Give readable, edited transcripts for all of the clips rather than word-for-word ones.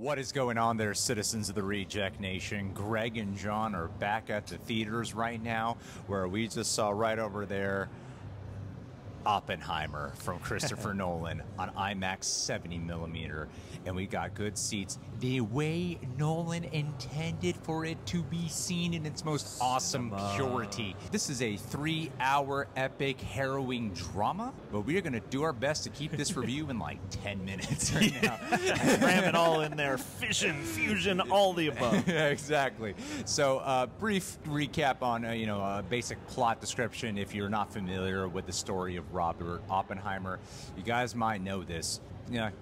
What is going on there, citizens of the Reject Nation? Greg and John are back at the theaters right now, where we just saw right over there Oppenheimer from Christopher Nolan on IMAX 70mm, and we got good seats the way Nolan intended for it to be seen in its most awesome purity. This is a 3-hour epic harrowing drama, but we are going to do our best to keep this review in like 10 minutes right now. Ram it all in there, fission, fusion, all the above. Yeah, exactly. So brief recap on a basic plot description if you're not familiar with the story of Robert Oppenheimer. You guys might know this.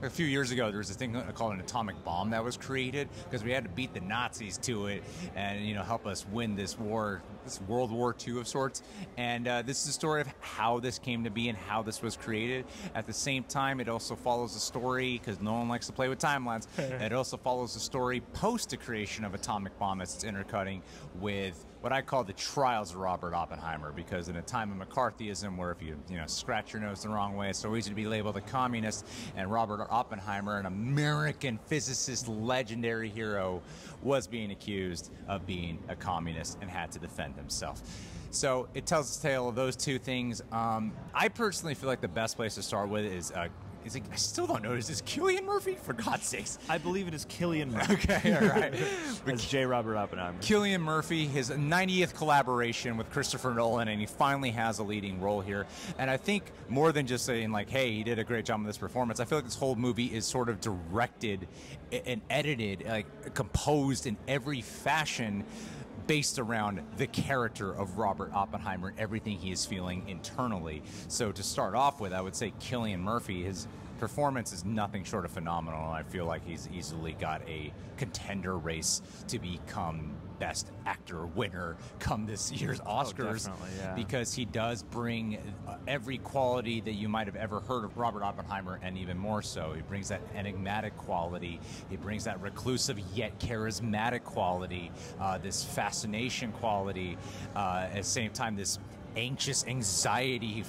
A few years ago, there was this thing called an atomic bomb that was created because we had to beat the Nazis to it and, help us win this war, this World War II of sorts. And this is the story of how this came to be and how this was created. At the same time, it also follows the story, because no one likes to play with timelines, it also follows the story post the creation of atomic bomb as it's intercutting with what I call the trials of Robert Oppenheimer, because in a time of McCarthyism where if you scratch your nose the wrong way, it's so easy to be labeled a communist, and Robert Oppenheimer, an American physicist, legendary hero, was being accused of being a communist and had to defend himself. So it tells the tale of those two things. I personally feel like the best place to start with is I still don't know. Is this Cillian Murphy? For God's sakes. I believe it is Cillian Murphy. Okay, all right. As J. Robert Oppenheimer. Cillian Murphy, his 90th collaboration with Christopher Nolan, and he finally has a leading role here. And I think more than just saying, like, hey, he did a great job with this performance, I feel like this whole movie is sort of directed and edited, like composed in every fashion based around the character of Robert Oppenheimer and everything he is feeling internally. So to start off with, I would say Cillian Murphy, his performance is nothing short of phenomenal. I feel like he's easily got a contender race to become Best Actor winner come this year's Oscars, because he does bring every quality that you might have ever heard of Robert Oppenheimer, and even more so. He brings that enigmatic quality, he brings that reclusive yet charismatic quality, this fascination quality, at the same time this anxious anxiety,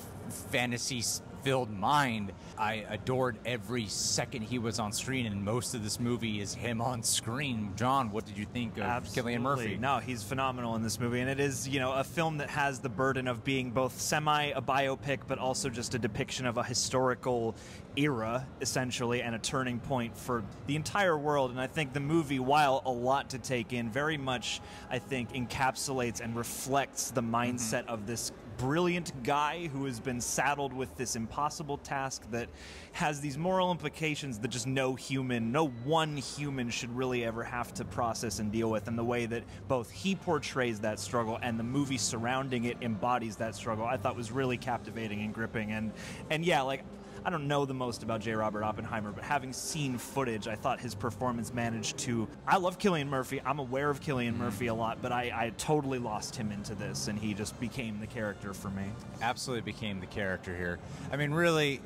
fantasy-filled mind. I adored every second he was on screen, and most of this movie is him on screen. John, what did you think of Cillian Murphy? No, he's phenomenal in this movie, and it is, a film that has the burden of being both a biopic, but also just a depiction of a historical era, essentially, and a turning point for the entire world. And I think the movie, while a lot to take in, very much, I think, encapsulates and reflects the mindset of this brilliant guy who has been saddled with this impossible task that has these moral implications that just no one human should really ever have to process and deal with. And the way that both he portrays that struggle and the movie surrounding it embodies that struggle, I thought was really captivating and gripping. And yeah, like, I don't know the most about J. Robert Oppenheimer, but having seen footage, I thought his performance managed to... I love Cillian Murphy. I'm aware of Cillian Murphy a lot, but I totally lost him into this, and he just became the character for me. Absolutely became the character here. I mean, really...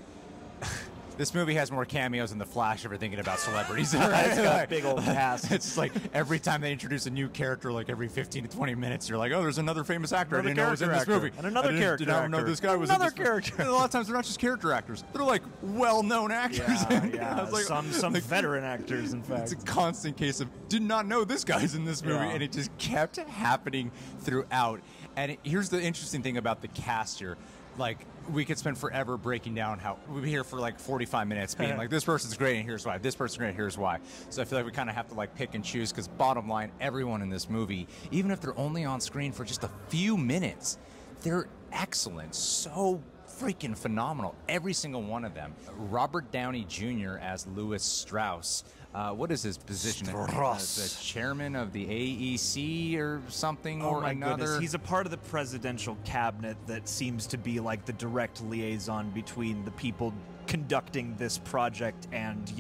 This movie has more cameos than The Flash ever thinking about celebrities. Right? It's got a big old cast. It's like every time they introduce a new character, like every 15 to 20 minutes, you're like, oh, there's another famous actor I didn't know was in this movie. And another character did not know this guy was in this character. A lot of times they're not just character actors. They're like well-known actors. Yeah. Like, some veteran actors, in fact. It's a constant case of, did not know this guy's in this movie. And it just kept happening throughout. And here's the interesting thing about the cast here. Like, we could spend forever breaking down how we'd be here for like 45 minutes being like, this person's great and here's why, this person's great and here's why. So I feel like we kind of have to like pick and choose, because bottom line, everyone in this movie, even if they're only on screen for just a few minutes, they're excellent. So freaking phenomenal, every single one of them. Robert Downey Jr. as Louis Strauss. What is his position? Strauss. The chairman of the AEC or something or my another? Goodness. He's a part of the presidential cabinet that seems to be like the direct liaison between the people conducting this project and,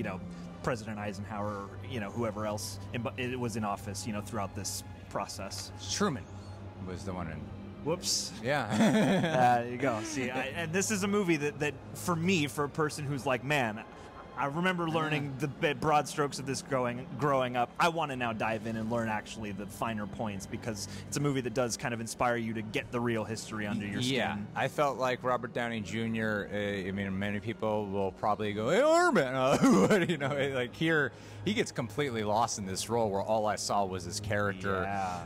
President Eisenhower, whoever else was in office, throughout this process. Truman was the one in... Whoops. Yeah. There you go. See, and this is a movie that for me, for a person who's like, man, I remember learning the broad strokes of this growing up. I want to now dive in and learn actually the finer points, because it's a movie that does kind of inspire you to get the real history under your skin. Yeah, I felt like Robert Downey Jr. I mean, many people will probably go, "Hey, Iron Man," you know, like here he gets completely lost in this role where all I saw was this character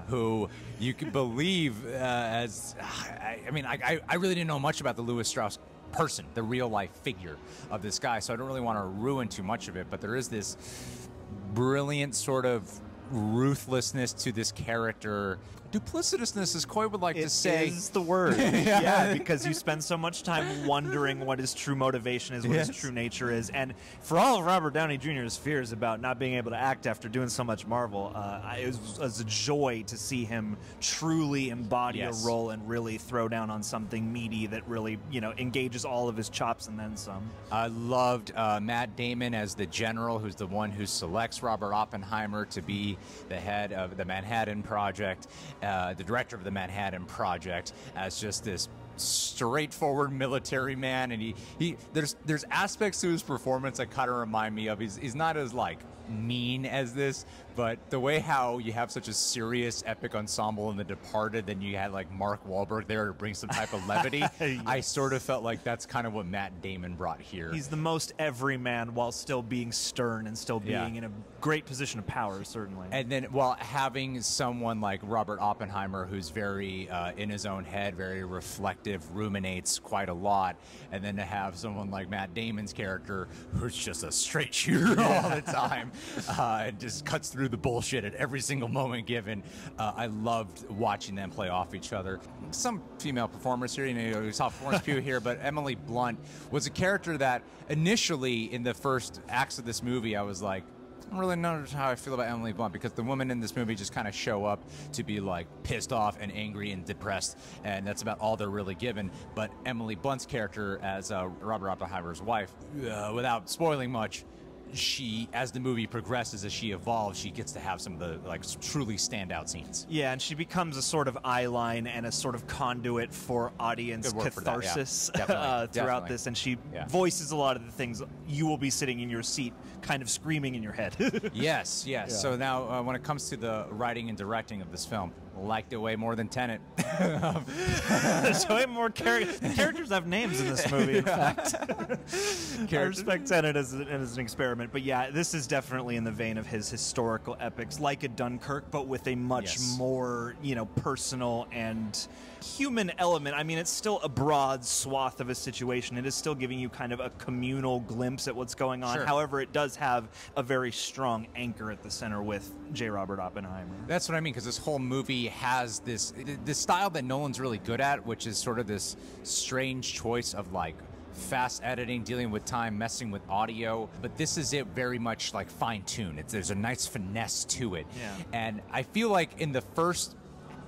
who you could believe as. I mean, I really didn't know much about the Louis Strauss person, the real life figure of this guy, so I don't really want to ruin too much of it, but there is this brilliant sort of ruthlessness to this character. Duplicitousness, as Coy would like to say. It is the word. Yeah, because you spend so much time wondering what his true motivation is, what his true nature is. And for all of Robert Downey Jr.'s fears about not being able to act after doing so much Marvel, it was a joy to see him truly embody a role and really throw down on something meaty that really, you know, engages all of his chops and then some. I loved Matt Damon as the general, who's the one who selects Robert Oppenheimer to be the head of the Manhattan Project. The director of the Manhattan Project, as just this straightforward military man, and there's aspects to his performance that kind of remind me of he's not as like mean as this, but the way how you have such a serious epic ensemble in The Departed, then you had like Mark Wahlberg there to bring some type of levity. I sort of felt like that's kind of what Matt Damon brought here. He's the most everyman while still being stern and still being in a great position of power, certainly. And then while having someone like Robert Oppenheimer, who's very in his own head, very reflective, ruminates quite a lot, and then to have someone like Matt Damon's character, who's just a straight shooter all the time, and just cuts through the bullshit at every single moment given. I loved watching them play off each other. Some female performers here, you know, we saw Florence Pugh here, but Emily Blunt was a character that initially in the first acts of this movie, I was like, I don't really know how I feel about Emily Blunt, because the women in this movie just kind of show up to be like pissed off and angry and depressed, and that's about all they're really given. But Emily Blunt's character as Robert Oppenheimer's wife, without spoiling much, she, as the movie progresses, as she evolves, she gets to have some of the like truly standout scenes. Yeah, and she becomes a sort of eye line and a sort of conduit for audience catharsis throughout this, and she voices a lot of the things you will be sitting in your seat kind of screaming in your head. Yes. So now when it comes to the writing and directing of this film, liked it way more than Tenet. There's way more characters. The characters have names in this movie, in fact. I respect Tenet as an experiment. But yeah, this is definitely in the vein of his historical epics, like a Dunkirk, but with a much more, you know, personal and human element. I mean, it's still a broad swath of a situation. It is still giving you kind of a communal glimpse at what's going on. However, it does have a very strong anchor at the center with J. Robert Oppenheimer. That's what I mean, because this whole movie has this style that Nolan's really good at, which is sort of this strange choice of like fast editing, dealing with time, messing with audio, but this is it very much like fine-tuned. There's a nice finesse to it. And I feel like in the first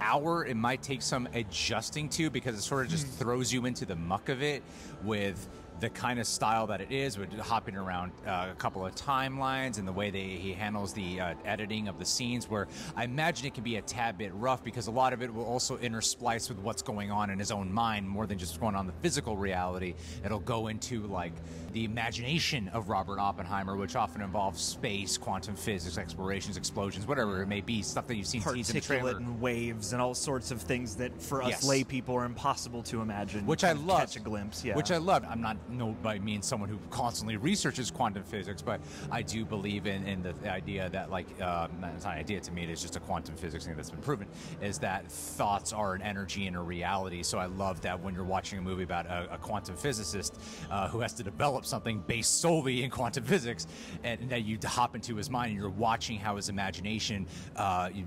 hour it might take some adjusting to, because it sort of just throws you into the muck of it with the kind of style that it is, with hopping around a couple of timelines and the way he handles the editing of the scenes, where I imagine it can be a tad bit rough, because a lot of it will also intersplice with what's going on in his own mind more than just going on the physical reality. It'll go into like the imagination of Robert Oppenheimer, which often involves space, quantum physics, explorations, explosions, whatever it may be, stuff that you've seen in the trailer. And waves and all sorts of things that for us lay people are impossible to imagine. Which I love. Catch a glimpse, Which I loved. I'm not by means someone who constantly researches quantum physics, but I do believe in the idea that, like, it's not an idea to me, it is just a quantum physics thing that's been proven, is that thoughts are an energy and a reality. So I love that when you're watching a movie about a quantum physicist who has to develop something based solely in quantum physics, and that you hop into his mind and you're watching how his imagination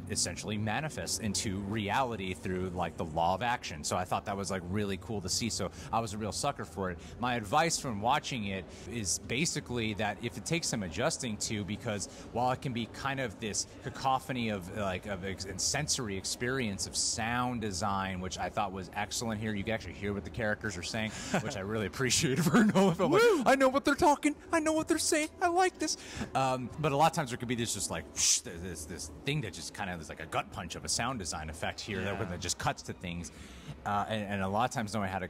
essentially manifests into reality through like the law of action. So I thought that was like really cool to see. So I was a real sucker for it. My advice from watching it is basically that if it takes some adjusting to, because while it can be kind of this cacophony of sensory experience of sound design, which I thought was excellent here, you can actually hear what the characters are saying, which I really appreciated for a Nolan film. Like, I know what they're talking, I know what they're saying, I like this. But a lot of times there could be this just like this thing that just kind of is like a gut punch of a sound design effect here that just cuts to things. And a lot of times knowing how to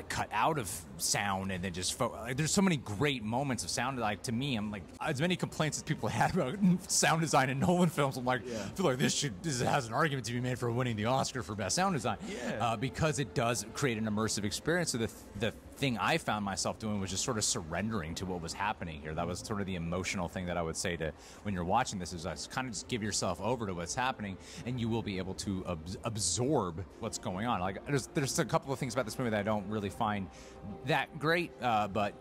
cut out of sound down and then just like, there's so many great moments of sound. Like to me, I'm like, as many complaints as people had about sound design in Nolan films, I'm like, I feel like this has an argument to be made for winning the Oscar for best sound design, because it does create an immersive experience. So the thing I found myself doing was just sort of surrendering to what was happening here. That was sort of the emotional thing that I would say to when you're watching this, is kind of just give yourself over to what's happening, and you will be able to absorb what's going on. Like there's a couple of things about this movie that I don't really find that great, but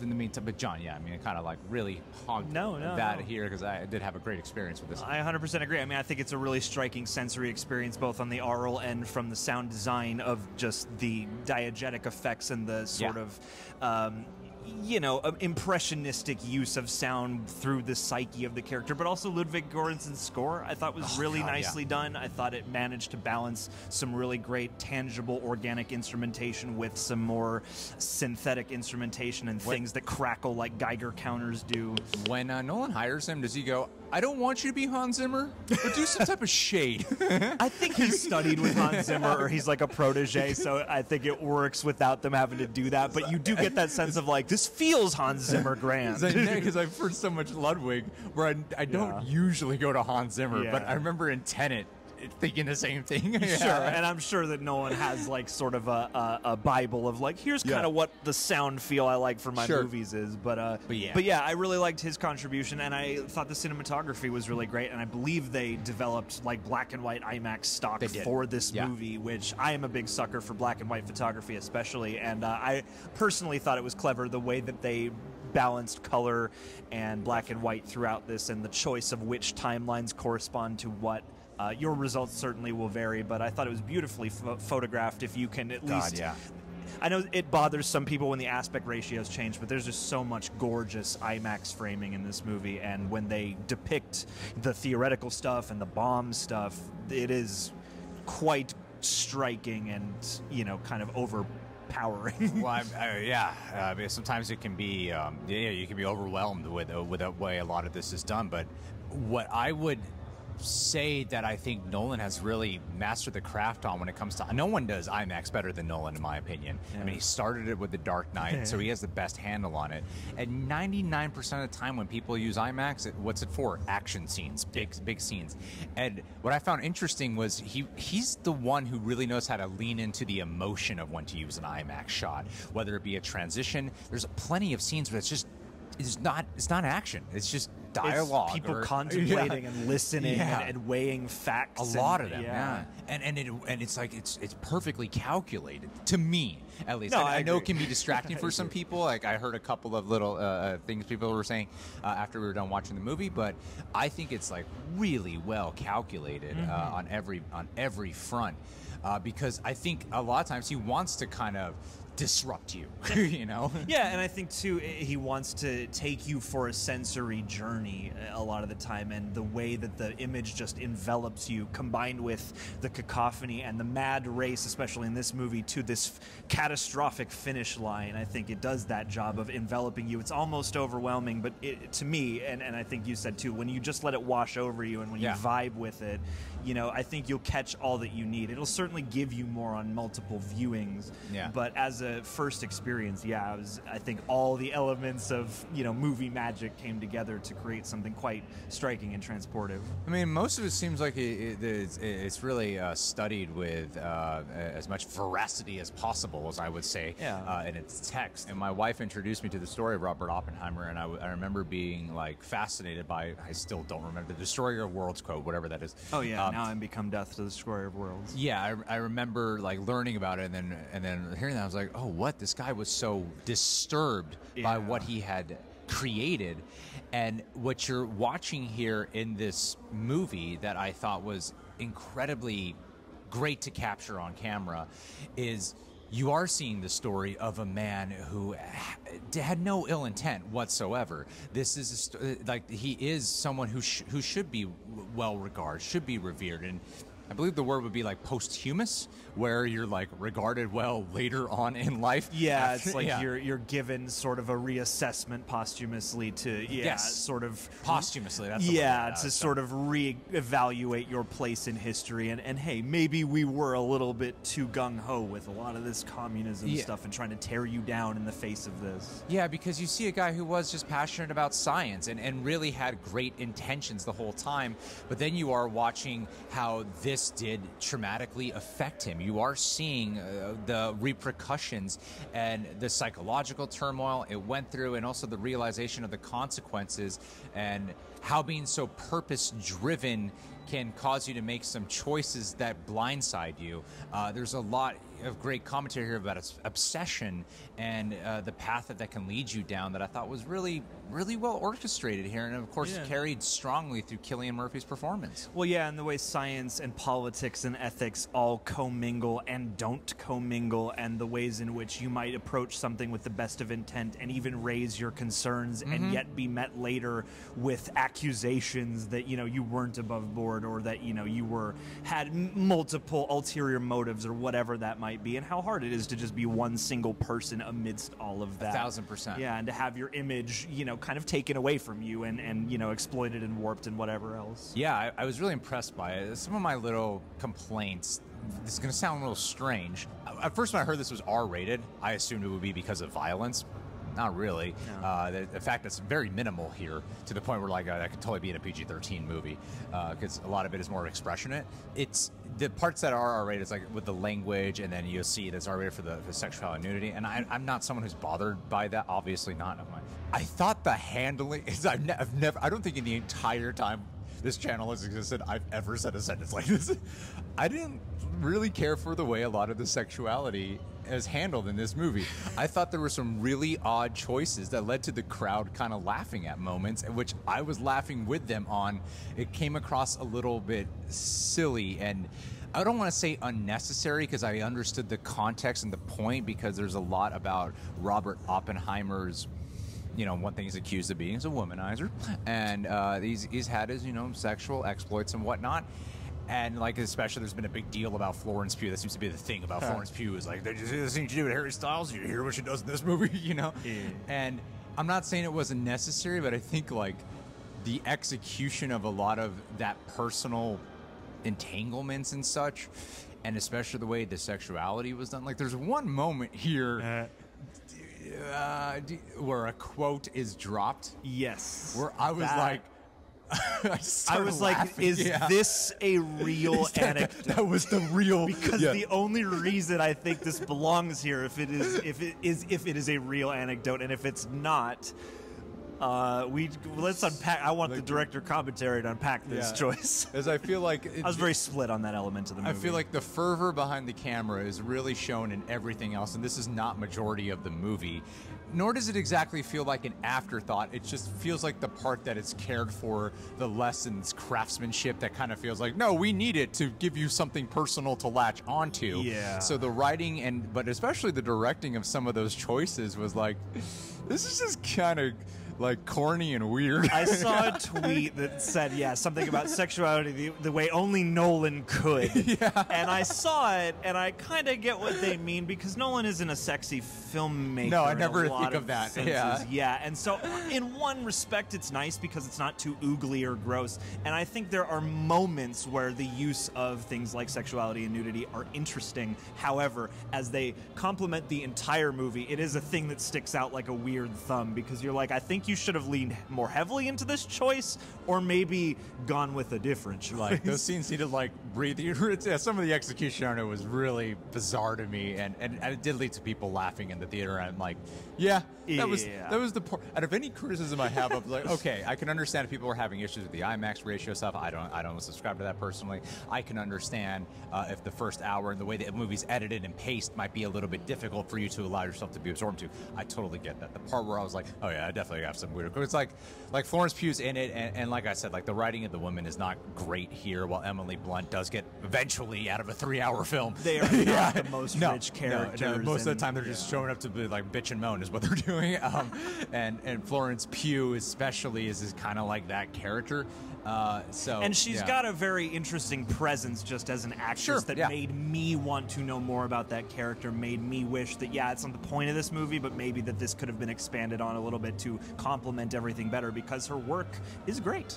in the meantime, but John, I mean, it kind of like really hogged that here, because I did have a great experience with this. I 100% agree. I mean, I think it's a really striking sensory experience, both on the aural and from the sound design of just the diegetic effects and the sort of impressionistic use of sound through the psyche of the character, but also Ludwig Göransson's score I thought was really nicely done. I thought it managed to balance some really great tangible organic instrumentation with some more synthetic instrumentation and things that crackle like Geiger counters do. When Nolan hires him, does he go, I don't want you to be Hans Zimmer, but do some type of shade? I think he studied with Hans Zimmer, or he's like a protege, so I think it works without them having to do that. But you do get that sense of like, this feels Hans Zimmer grand. Because I've heard so much Ludwig, where I don't usually go to Hans Zimmer, but I remember in Tenet thinking the same thing. Sure, and I'm sure that Nolan has like sort of a Bible of like, here's kind of what the sound feel I like for my movies is. But I really liked his contribution, and I thought the cinematography was really great, and I believe they developed like black and white IMAX stock for this movie, which I am a big sucker for black and white photography especially, and I personally thought it was clever the way that they balanced color and black and white throughout this, and the choice of which timelines correspond to what. Your results certainly will vary, but I thought it was beautifully photographed. If you can at least, I know it bothers some people when the aspect ratios change, but there's just so much gorgeous IMAX framing in this movie, and when they depict the theoretical stuff and the bomb stuff, it is quite striking and kind of overpowering. Well, sometimes it can be, you can be overwhelmed with the way a lot of this is done. But what I would say that I think Nolan has really mastered the craft on when it comes to, no one does IMAX better than Nolan in my opinion. I mean, he started it with The Dark Knight, so he has the best handle on it. And 99% of the time when people use IMAX, what's it for? Action scenes, big scenes. And what I found interesting was he's the one who really knows how to lean into the emotion of when to use an IMAX shot, whether it be a transition. There's plenty of scenes where it's not action. It's just dialogue. It's people contemplating and listening and weighing facts. A lot of them, and it's like it's perfectly calculated to me, at least. No, I know it can be distracting for some people. Like I heard a couple of little things people were saying after we were done watching the movie, but I think it's like really well calculated on every front, because I think a lot of times he wants to kind of disrupt you, Yeah, and I think too he wants to take you for a sensory journey a lot of the time, and the way that the image just envelops you, combined with the cacophony and the mad race, especially in this movie, to this catastrophic finish line. I think it does that job of enveloping you. It's almost overwhelming, but to me, and I think you said too, when you just let it wash over you and when you vibe with it, I think you'll catch all that you need. It'll certainly give you more on multiple viewings, but as a first experience, I think all the elements of movie magic came together to create something quite striking and transportive. I mean, most of it seems like it's really studied with as much veracity as possible, as I would say, in its text. And my wife introduced me to the story of Robert Oppenheimer, and I remember being like fascinated by, I still don't remember, the Destroyer of Worlds quote, whatever that is. Oh yeah, now I'm become death to the Destroyer of Worlds. Yeah, I remember like learning about it, and then hearing that, I was like, oh, what? This guy was so disturbed by what he had created. And what you're watching here in this movie that I thought was incredibly great to capture on camera is you are seeing the story of a man who had no ill intent whatsoever. This is he is someone who should be well regarded, should be revered. And I believe the word would be like posthumous, where you're like regarded well later on in life. Yeah, it's like you're given sort of a reassessment posthumously to sort of posthumously. That's the word, to sort of reevaluate your place in history and hey, maybe we were a little bit too gung ho with a lot of this communism stuff and trying to tear you down in the face of this. Yeah, because you see a guy who was just passionate about science and really had great intentions the whole time, but then you are watching how this did traumatically affect him. You are seeing the repercussions and the psychological turmoil it went through, and also the realization of the consequences, and how being so purpose-driven can cause you to make some choices that blindside you. There's a lot of great commentary here about its obsession and the path that can lead you down that I thought was really, really well orchestrated here, and of course carried strongly through Cillian Murphy's performance. Well, yeah, and the way science and politics and ethics all commingle and don't commingle, and the ways in which you might approach something with the best of intent and even raise your concerns and yet be met later with accusations that, you know, you weren't above board, or that, you know, you had multiple ulterior motives, or whatever that might be, and how hard it is to just be one single person amidst all of that. 1,000%. Yeah, and to have your image, you know, kind of taken away from you and you know, exploited and warped and whatever else. Yeah, I was really impressed by it. Some of my little complaints, this is going to sound a little strange. At first, when I heard this was R-rated, I assumed it would be because of violence. Not really. No. The fact it's very minimal here, to the point where like that could totally be in a PG-13 movie, because a lot of it is more expressionate. It's the parts that are R-rated, it's like with the language, and then you'll see that's R-rated for the sexuality and nudity. And I'm not someone who's bothered by that. Obviously not. I thought the handling is I don't think in the entire time this channel has existed I've ever said a sentence like this. I didn't really care for the way a lot of the sexuality is handled in this movie. I thought there were some really odd choices that led to the crowd kind of laughing at moments, which I was laughing with them on. It came across a little bit silly, and I don't want to say unnecessary, because I understood the context and the point, because there's a lot about Robert Oppenheimer's, you know, one thing he's accused of being is a womanizer, and he's had his, you know, sexual exploits and whatnot. And like, especially, there's been a big deal about Florence Pugh. That seems to be the thing about Florence Pugh, is like, they just this thing to do with Harry Styles. You hear what she does in this movie, you know? Yeah. And I'm not saying it wasn't necessary, but I think like the execution of a lot of that personal entanglements and such, and especially the way the sexuality was done. Like, there's one moment here where a quote is dropped. Yes. Where I was like, I was like, laughing. is this a real anecdote? That was the real, because the only reason I think this belongs here, if it is a real anecdote, and if it's not, let's unpack. I want the director commentary to unpack this choice, as I feel like I was very split on that element of the movie. I feel like the fervor behind the camera is really shown in everything else, and this is not majority of the movie. Nor does it exactly feel like an afterthought. It just feels like the part that it's cared for, the lessons, craftsmanship that kind of feels like, no, we need it to give you something personal to latch onto. Yeah. So the writing but especially the directing of some of those choices was like, this is just kind of like corny and weird. I saw a tweet that said, something about sexuality the way only Nolan could. And I saw it, and I kind of get what they mean, because Nolan isn't a sexy filmmaker. No, I never think of that. Senses. Yeah, and so in one respect, it's nice because it's not too oogly or gross. And I think there are moments where the use of things like sexuality and nudity are interesting. However, as they complement the entire movie, it is a thing that sticks out like a weird thumb, because you're like, I think you should have leaned more heavily into this choice, or maybe gone with a different choice. Like, those scenes needed like breathe. Some of the execution on it was really bizarre to me, and it did lead to people laughing in the theater. And I'm like, that was the part. Out of any criticism I have of like, okay, I can understand if people are having issues with the IMAX ratio stuff. I don't subscribe to that personally. I can understand if the first hour and the way the movie's edited and paced might be a little bit difficult for you to allow yourself to be absorbed to. I totally get that. The part where I was like, oh yeah, I definitely got have some weird. It's like Florence Pugh's in it, and like I said, like the writing of the woman is not great here. While Emily Blunt does get eventually out of a 3-hour film. They are not the most rich characters. No, most of the time they're just showing up to be like bitch and moan is what they're doing. And Florence Pugh especially is kind of like that character. And she's got a very interesting presence just as an actress that made me want to know more about that character, made me wish that, it's not the point of this movie, but maybe that this could have been expanded on a little bit to complement everything better, because her work is great.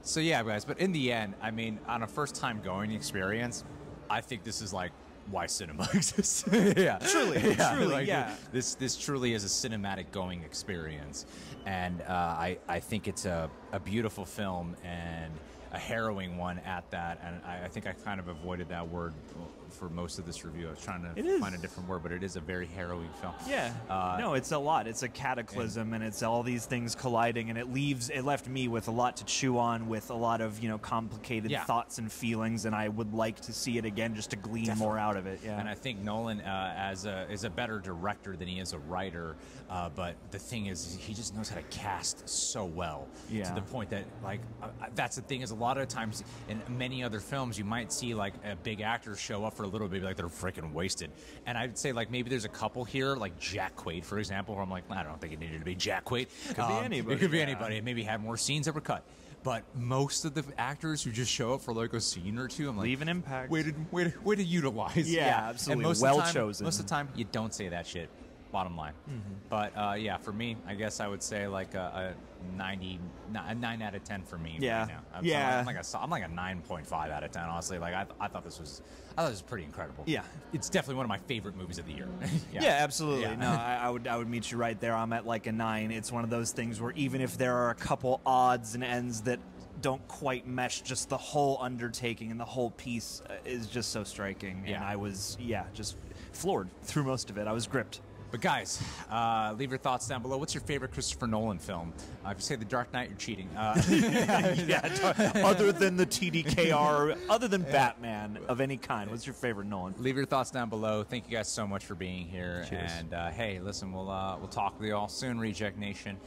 So yeah, guys, but in the end, I mean, on a first-time going experience, I think this is like why cinema exists. Truly, like, This truly is a cinematic going experience, and I think it's a beautiful film and a harrowing one at that. And I think I kind of avoided that word for most of this review. I was trying to find a different word, but it is a very harrowing film. Yeah, no, it's a lot. It's a cataclysm, and it's all these things colliding, and it left me with a lot to chew on, with a lot of complicated thoughts and feelings, and I would like to see it again just to glean more out of it. Yeah, and I think Nolan is a better director than he is a writer, but the thing is, he just knows how to cast so well to the point that that's the thing is a lot of times in many other films you might see like a big actor show up for a little bit, like they're freaking wasted. And I'd say like maybe there's a couple here, like Jack Quaid, for example, where I'm like, I don't think it needed to be Jack Quaid. Could be anybody. It could be anybody. And maybe have more scenes that were cut. But most of the actors who just show up for like a scene or two, I'm like, leave an impact. Way to utilize. Yeah, absolutely. And well chosen. Most of the time, you don't say that shit. Bottom line. But for me, I guess I would say like a 9 out of 10 for me right now. I'm like a 9.5 out of 10, honestly. Like I thought this was pretty incredible. Yeah, it's definitely one of my favorite movies of the year. Absolutely. Yeah. No, I would meet you right there. I'm at like a 9. It's one of those things where even if there are a couple odds and ends that don't quite mesh, just the whole undertaking and the whole piece is just so striking. And I was just floored through most of it. I was gripped. But guys, leave your thoughts down below. What's your favorite Christopher Nolan film? If you say The Dark Knight, you're cheating. Other than the TDKR, other than Batman of any kind, what's your favorite Nolan? Leave your thoughts down below. Thank you guys so much for being here. Cheers. And hey, listen, we'll talk with you all soon, Reject Nation.